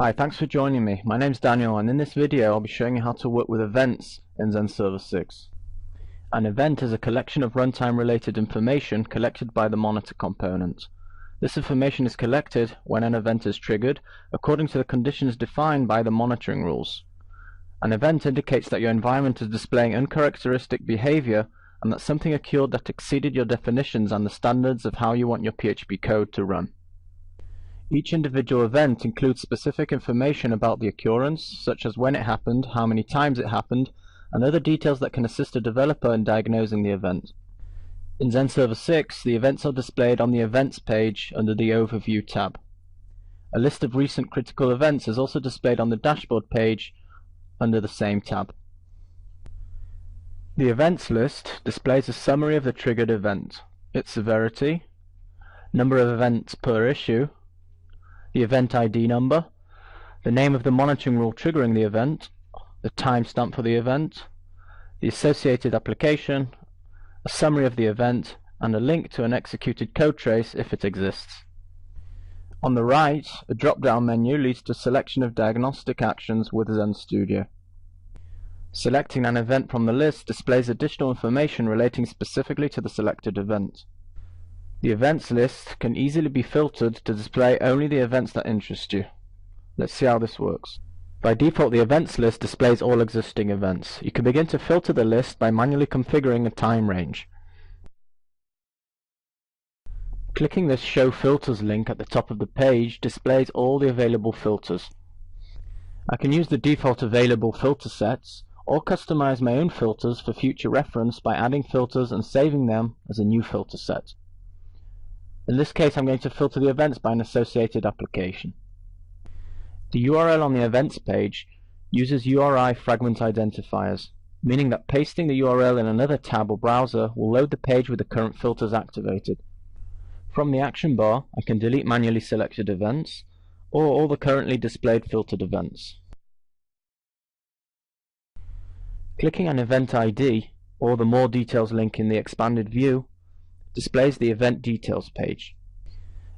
Hi, thanks for joining me. My name's Daniel, and in this video I'll be showing you how to work with events in Zend Server 6. An event is a collection of runtime related information collected by the monitor component. This information is collected when an event is triggered according to the conditions defined by the monitoring rules. An event indicates that your environment is displaying uncharacteristic behavior and that something occurred that exceeded your definitions and the standards of how you want your PHP code to run. Each individual event includes specific information about the occurrence, such as when it happened, how many times it happened, and other details that can assist a developer in diagnosing the event. In Zend Server 6, the events are displayed on the Events page under the Overview tab. A list of recent critical events is also displayed on the Dashboard page under the same tab. The Events list displays a summary of the triggered event, its severity, number of events per issue, the event ID number, the name of the monitoring rule triggering the event, the timestamp for the event, the associated application, a summary of the event, and a link to an executed code trace if it exists. On the right, a drop-down menu leads to a selection of diagnostic actions with Zend Studio. Selecting an event from the list displays additional information relating specifically to the selected event. The events list can easily be filtered to display only the events that interest you. Let's see how this works. By default, the events list displays all existing events. You can begin to filter the list by manually configuring a time range. Clicking this Show Filters link at the top of the page displays all the available filters. I can use the default available filter sets or customize my own filters for future reference by adding filters and saving them as a new filter set. In this case, I'm going to filter the events by an associated application. The URL on the Events page uses URI fragment identifiers, meaning that pasting the URL in another tab or browser will load the page with the current filters activated. From the action bar, I can delete manually selected events or all the currently displayed filtered events. Clicking an event ID or the More Details link in the expanded view displays the Event Details page.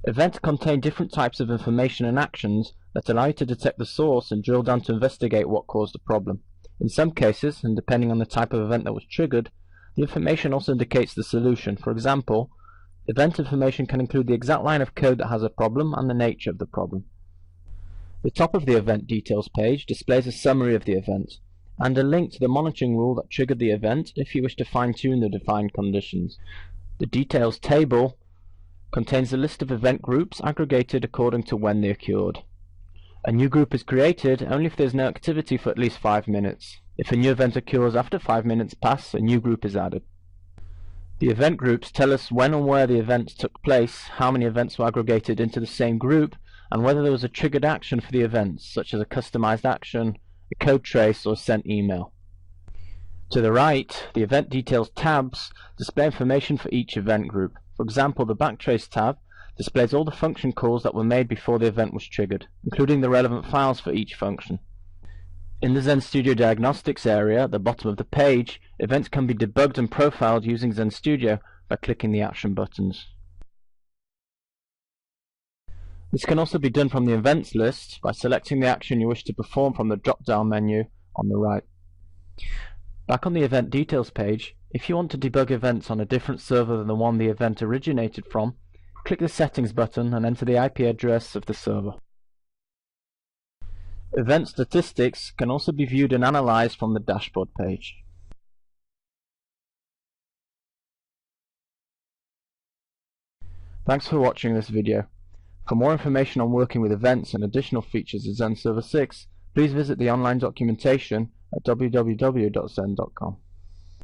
Events contain different types of information and actions that allow you to detect the source and drill down to investigate what caused the problem. In some cases, and depending on the type of event that was triggered, the information also indicates the solution. For example, event information can include the exact line of code that has a problem and the nature of the problem. The top of the Event Details page displays a summary of the event and a link to the monitoring rule that triggered the event if you wish to fine-tune the defined conditions. The Details table contains a list of event groups aggregated according to when they occurred. A new group is created only if there is no activity for at least 5 minutes. If a new event occurs after 5 minutes pass, a new group is added. The event groups tell us when and where the event took place, how many events were aggregated into the same group, and whether there was a triggered action for the events, such as a customized action, a code trace, or a sent email. To the right, the Event Details tabs display information for each event group. For example, the Backtrace tab displays all the function calls that were made before the event was triggered, including the relevant files for each function. In the Zend Studio Diagnostics area at the bottom of the page, events can be debugged and profiled using Zend Studio by clicking the action buttons. This can also be done from the events list by selecting the action you wish to perform from the drop-down menu on the right. Back on the Event Details page, if you want to debug events on a different server than the one the event originated from, click the Settings button and enter the IP address of the server. Event statistics can also be viewed and analyzed from the Dashboard page. Thanks for watching this video. For more information on working with events and additional features of Zend Server 6, please visit the online documentation at www.zend.com.